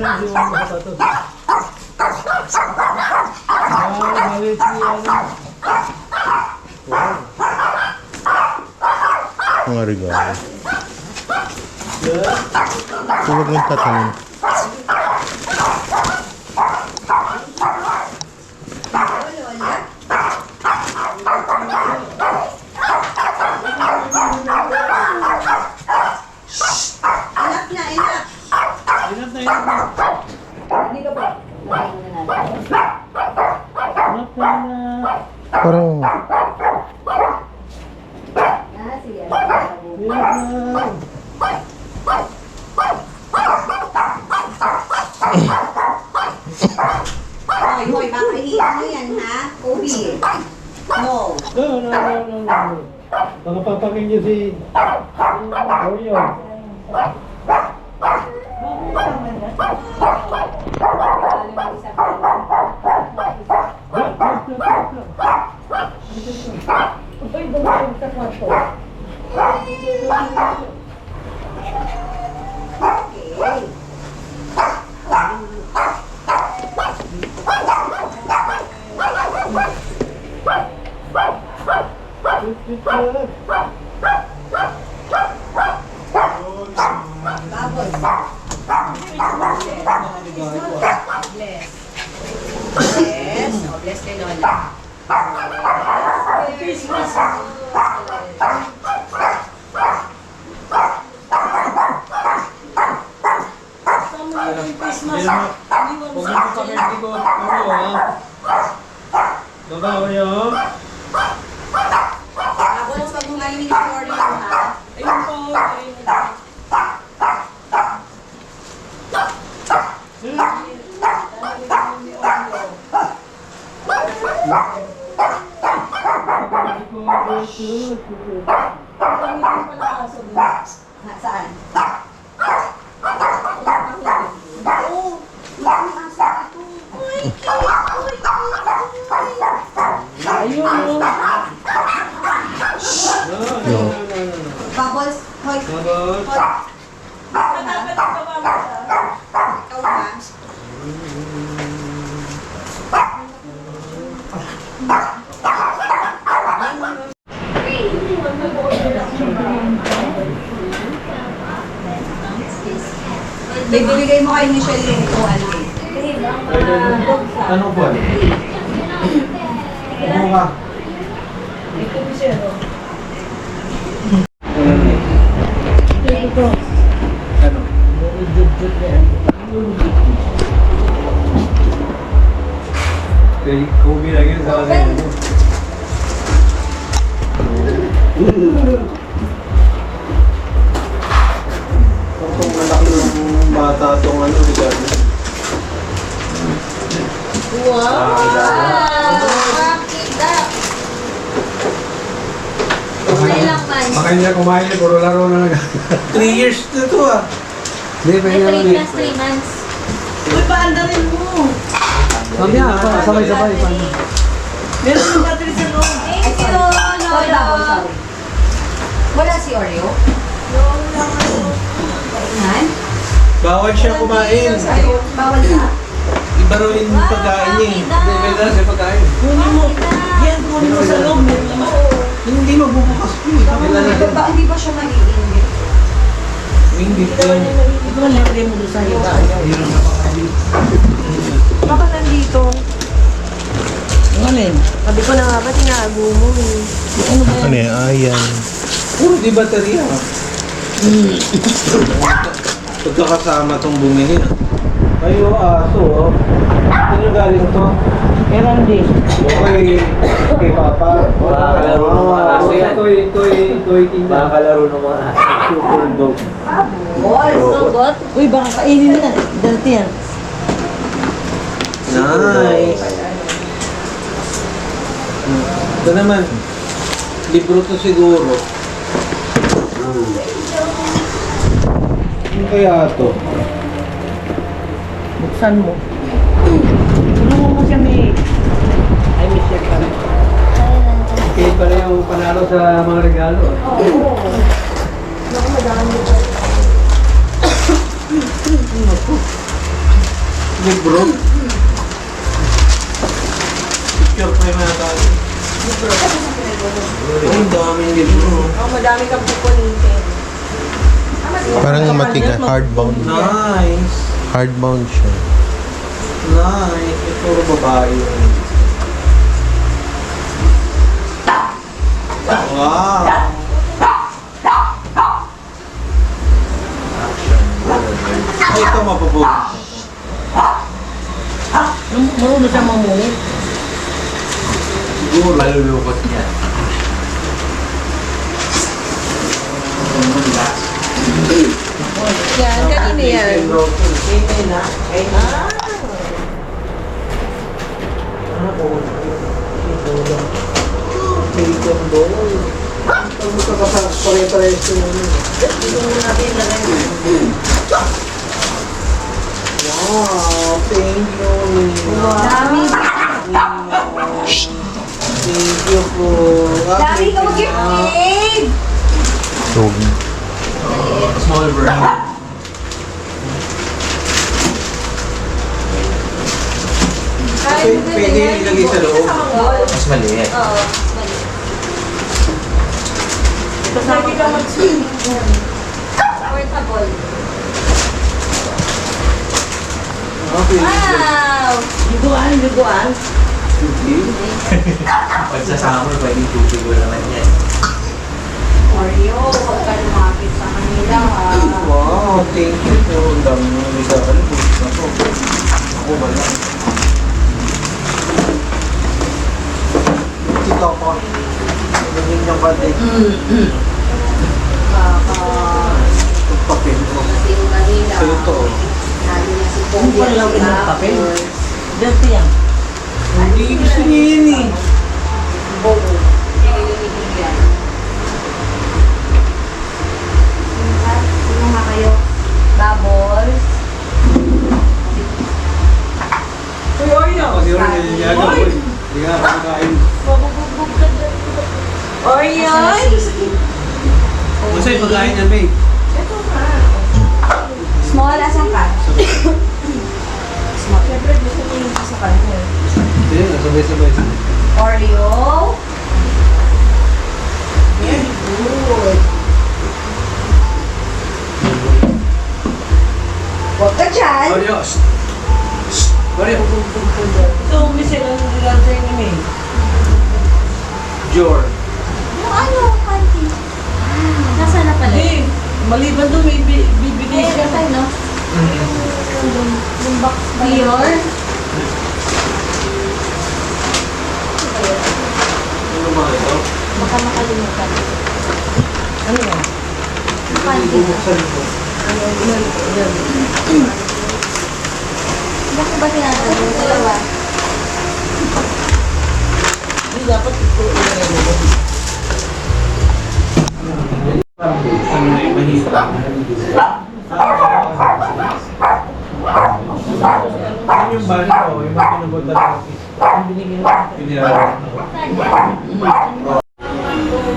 yung sapatos. Galit niya. Wow. Mga regalo. Huwag mong tatanong. Parang Hoy, baka ihiyan mo yan, ha? Ubi. No. No. Baka papakin niyo si Oreo. Bless kay Lola. Christmas. Christmas. Huwag mo papakin ko Oreo, ha? Baba, Oreo. Ako lang pag mong galing ni Oreo, ha? Ayun po. Saan? Ayun, no. Bubbles. Hoy. Bubbles. Hoy. Ikaw ba? Bibigay mo kay Michelle yung upuan eh. Ano po? Ano ka? Ito po siya, no? Ano? Kobe lagi sa akin. Itong malaki ng bata itong ano, regalo. Wow! Baka hindi na kumain, puro laro na lang. 3 years na ito ah. Hindi, pa yun. 3 months. Uy, paanda rin mo. Mamaya, sabay-sabay. Meron yung battery sa loob. Thank you, Sorry, sorry. Wala si Oreo? Kainan? Bawal siya kumain. Ay, bawal na. Iba raw yung pagkain niya eh. Hindi, pwede na siya pagkain. Kunin mo. Yan, kunin mo sa loob. Hindi magbubukas po eh. Hindi ba siya maliinit? Hindi po yan. Ito ang lagay mo doon sa iba. Ayun, napakalit. Bakit nandito? Ano yun? Sabi ko na nga ba, tinago mo eh. Ano ba ano yan? Ayan. Puro di baterya. Pagkakasama itong bumili na. Kayo aso oh. Saan yung galing to? Erandi. Kay Papa. Makakalaro ng mga aso yan. Toy tinda. Makakalaro ng mga super dog. Robot? Uy, baka kainin na. Dati yan. Nice. Ito naman. Libro to siguro. Ano kaya to? Buksan mo. Tulungan mo siya, May. Ay, may share ka na. Okay pala yung panalo sa mga regalo. Libro. Picture pa yung mga tao. Ay, daming libro. Oh, madami kang pupunitin. Parang matigas, hardbound. Nice. Hardbound siya. Nice. Ito puro babae. Wow. Ay, ito mapabuti. Marunong siya mamungit. Siguro. Malulukot niya. Yan, kanina yan. Wow, thank you. Dami. Thank you po. Dami ka mag-gift. So, Small brand. Pwede ilagay sa loob. Mas maliit. Oo, mali. Pwede ka mag-swing. Portable. Okay. Wow! Liguan, liguan. Pag sa summer, pwedeng tubig ko naman yan. Oreo, huwag ka lumapit sa kanila ha. Wow, thank you po. Ang dami mo isa. Ano po? Ako ba lang? Tito ko. Ganyan yung kate. Baka Papel ko. nating kanila. So ito. Lalo na si Kung Pogi. pala lawin ng papel. Dirty yan. Hindi gusto niya yun eh. Bobo. Yan. Sino nga kayo? Bubbles. Uy, Oreo. Kasi yun nangyayag ako eh. Hindi ka nakakain. Oreo. Masa yung pagkain yan, babe? Small as ang cut. Small. Siyempre, gusto ko yung sa kanya. Hindi, nasabay-sabay. Oreo. Very good. Huwag ka dyan. Oreo. Oreo. Ito, umisil ang nilang sa inyo eh. Jor. Yung ano, panty. Nasaan na pala? Eh, maliban doon may bibigay Eh, siya. nasaan no? Yung box ba yun? Dior? Ano ba ito? Baka makalimutan. Ano yan? Panty. Bubuksan ko. Bakit ba tinatanong yung dalawa? Hindi dapat ito ilagay mo. Ano na yung mahita? Ano yung bali ko? Yung mga pinubutan natin. Pinilala ko.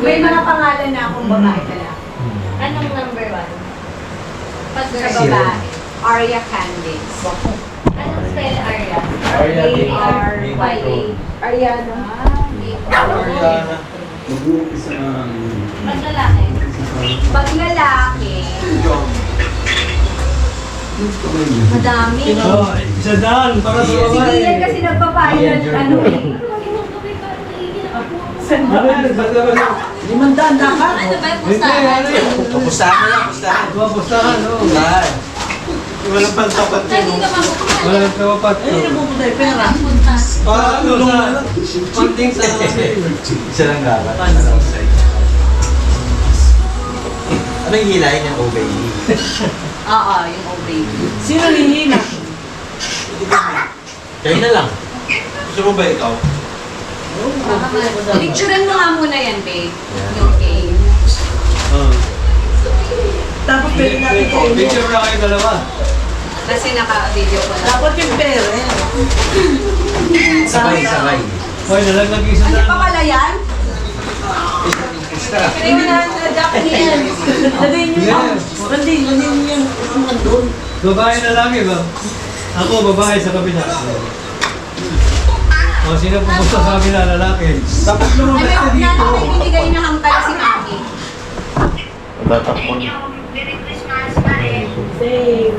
May mga pangalan na akong babae pala. Anong number 1? Pag sa babae, Arya Candice. Anong spell Arya? Arya, A-R-Y-A. Ariana. Ariana. Mag-uumpisa na. Pag lalaki? Pag lalaki, madami. Oh, isa daan para sa Si babae. Ian kasi nagpapayad, ano eh. Limandaan dapat. Ano ba yung Hindi, pustahan? ano yun? Pustahan mo lang, pustahan. Pustahan, oo. Pustahan. Walang pantapat Lagi yun. ka mabukuhan. Walang tapat Ay, yun. napupunta yung pera. Punta. Para ano sa panding sa Isa lang dapat. Ano yung hilahin ng obey? Oo, yung old baby. Sino hihina? Kayo na lang. Gusto mo ba ikaw? Picturean mo nga muna yan, babe. Yung cake. Tapos pwede natin kayo. Picture na kayo dalawa. Kasi naka-video ko na. Dapat yung pera. Sabay, sabay. Hoy, nalaglag isa Ano pa na. pala yan? Kaya na Japanese. Lagay niyo Yes. yan. Hindi, lagay niyo yan. Kung nandun. Babae na lang eh ba? Ako, babae sa kabila. O, sino pupunta sa kabila, lalaki? Dapat lumabas ka dito. May binigay na hangkal si Maki. Tatakbo. Same.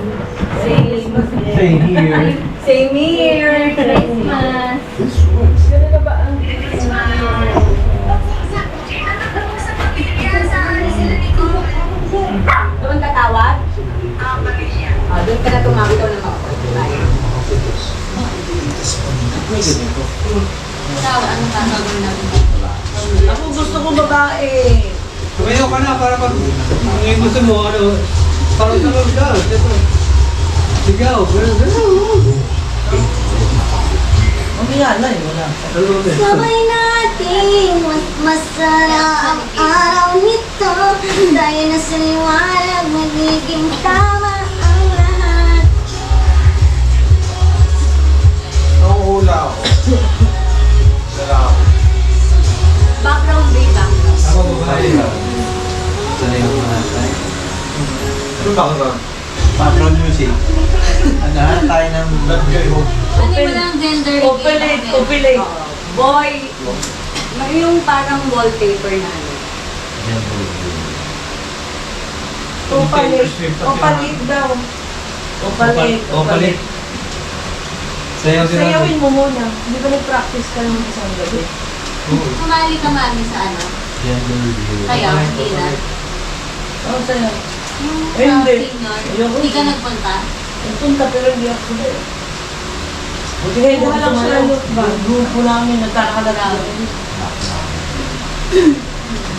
Stay here. Same here. Christmas. Gano'n na ba ang Doon ka tawag? Doon ka na tumawag daw ng Ikaw, anong tatawag natin? Ako gusto ko babae. Tumayo ka na para pag ngayon gusto mo, ano, parang talagang ka. Sigaw, gano'n. Mamaya na eh, wala. Sabay nating masaya ang araw nito. Dahil na sa liwanag magiging tama ang lahat. Ang hula ako. Salamat. Background day, background. Ako, babae. Sanay ako na. Ano background? Background music. Lahat tayo ng Ano mo lang gender Opulate, reveal? opulate. Oo. Boy. Yung parang wallpaper na ano. Opalit daw. Opalit. Sayaw sila. Sayawin mo muna. Hindi ba nag-practice ka ng isang gabi? Sumali ka mami sa ano? Kaya, hindi na. Oo, sayaw. Yung Eh, hindi. senior, Ayoko. hindi ka nagpunta? Nagpunta pero hindi ako sayaw. Buti wala lang siya ba? Grupo namin nagkakalaga.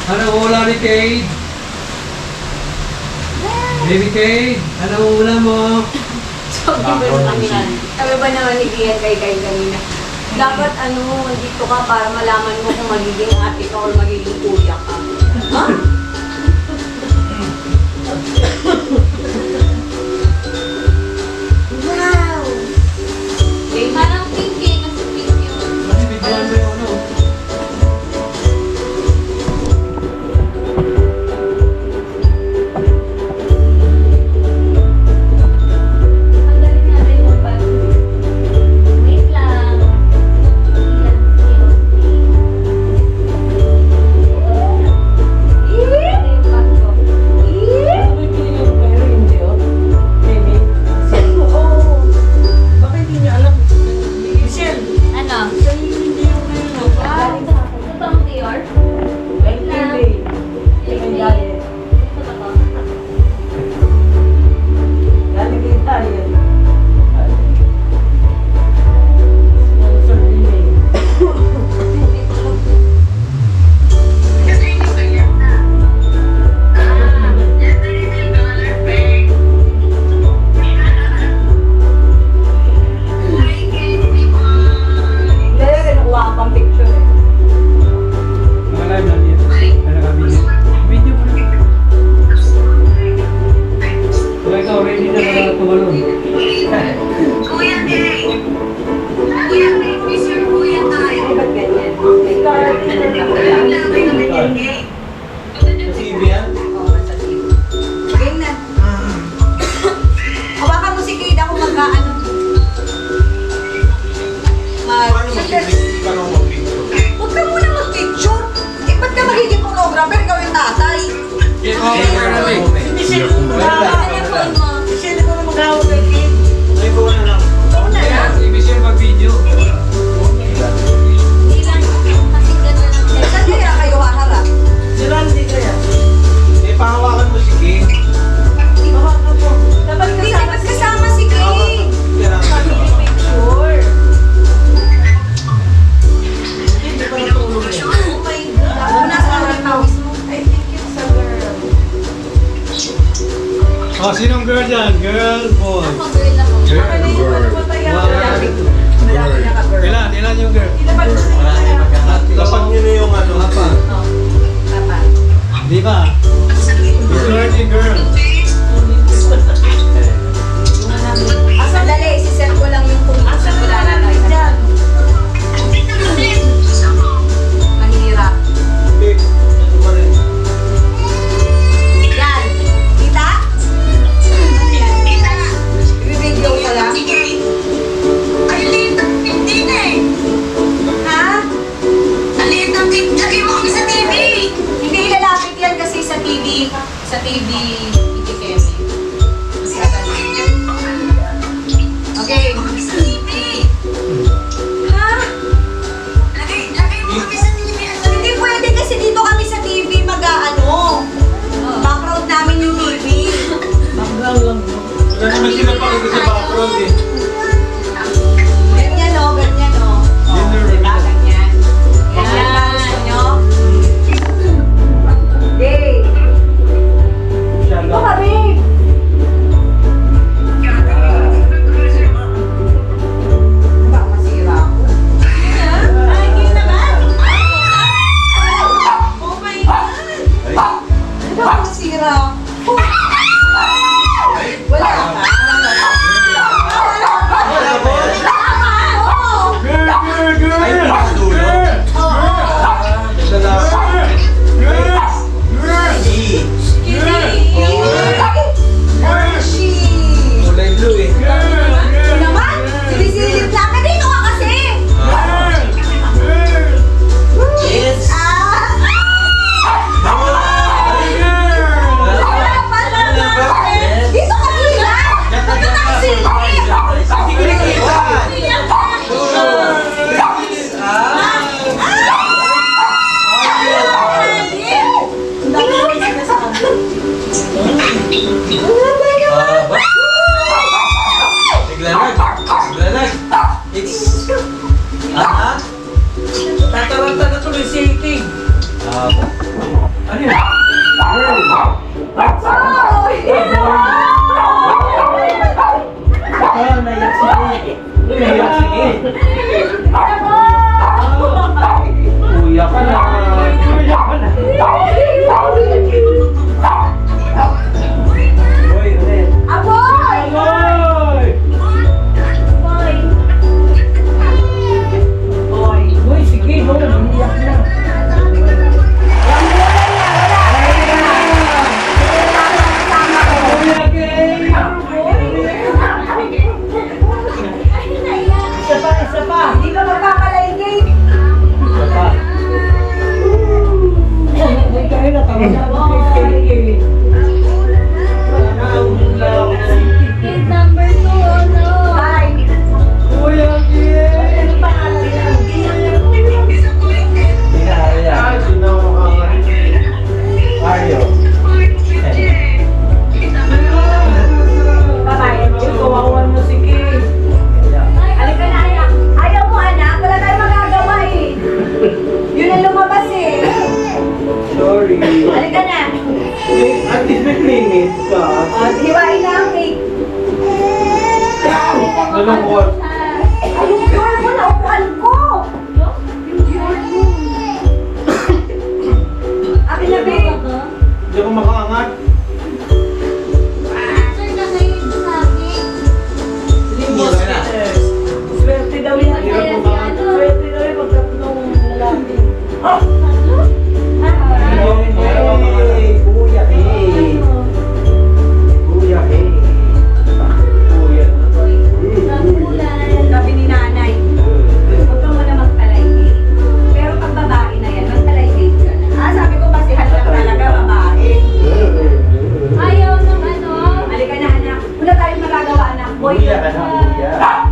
Ano ulam ni Kate? Baby Kate, ano ulam mo? Sabi ba naman ni Kian kay kanina? Dapat dito ka para malaman mo kung magiging ate ka o magiging kuya ka. Ha? Wow! Eh, parang pink eh, kasi pink yun. Kasi bigyan mo yung ano. Tanggalin natin yung bag. Wait lang. Sabi pinili ko pero hindi oh. Maybe. Oo. Bakit hindi niyo alam? Michelle, Ano? sa'yo hindi yung ngayon oh. Wow. Ito bang Dior? Wait lang. Galing galing. Ito ba to? Galing kay Italian. Sponsor email. Hindi, nakuha ka pang picture eh. Nakalive lang yun. Ano ka video? Video mo na. So ikaw, ready na ka tumalon. Ay, ba't ganyan? Kasi yan. Oo, nasa TV. Game na. Hawakan mo si Kate ako magkaano. Paano mag-picture? Huwag ka muna mag-picture. Eh, ba't ka magiging pornographer? Ikaw yung tatay. Michelle, Telephone mo. Michelle, ikaw na mag-hawak kay Kate. Ay, ko na lang. Oo na lang. Si Michelle mag-video. Hindi lang. Kasi gano'n lang. Saan kaya kayo haharap? Si Randy kaya. Eh, pahawakan mo si King. Hawakan mo. Dapat Hindi, kasama dapat kasama si Kate. family picture. Hindi pa natulog yan. Oh my God. Ako nasa ang pawis mo. I think it's a girl. Oh, sinong girl dyan? Girl, boy. Ako girl ako. Baka na yung ano ba tayo? Malaki na ka girl. Ilan yung girl? Dapat Wala na yung magkakati. Dapat nyo na yung ano. Apa? Oh. Papa. Di ba? Girl, girl. Sandali, isi-set ko lang yung kung asan na namin dyan? mahirap. Eh, ano ba rin? Yan. Kita? Ano yan? Video ko lang. napakita sa background eh. Ganyan o, ganyan o. Diba, ganyan. Ganyan ba gusto nyo? Okay. Ito ka, babe. Baka masira ako. Ay, hindi naman. Oh my God. Baka masira ako. Wala ka. Ay, nakadulo. Ito na. Kulay blue eh. Naman, sinisilip lang ka dito ka kasi. Yes. Dito ka bilang! Dito ka silip! Hindi ko nakita. Naglalag. It's... Tataranta na tuloy si King. Ano yun? Naiyak si King. Uya ka na. Uya ka na. Boy, ulit. Aboy! Boy! Boy! Uy, sige, no, naiyak na. Isa pa. Hindi ka magkakalaygay! Uy, kayo na, tama na ako kay King. Kid number 2, oh no. Hi! Uya, Ano pangalan yan? Ah, sino ako makakarinig? Mario. Babae. Uy, kawawan mo si King. Halika na, anak. Ayaw mo, anak. Wala tayong magagawa eh. Yun ang lumabas eh. Sorry. Halika na. At least may limit ka. Hiwain na ang cake. Nalungkot. Ay, yung floor mo, naupuan ko. Yung floor mo. Akin na, babe. Hindi ako makaangat. Sir, nakayin sa akin. Limos Peters. Swerte daw yan. Swerte daw yan pagkatulong lalaki. Kuya, eh. Kuya, eh. Kuya. Sabi ni nanay, huwag kang muna magpalaygay. Pero pag babae na yan, magpalaygay ka na. Sabi ko kasi halak talaga babae. Ayaw ng ano. Halika na, anak. Wala tayong magagawa, anak. Boy, Kuya ka na, kuya.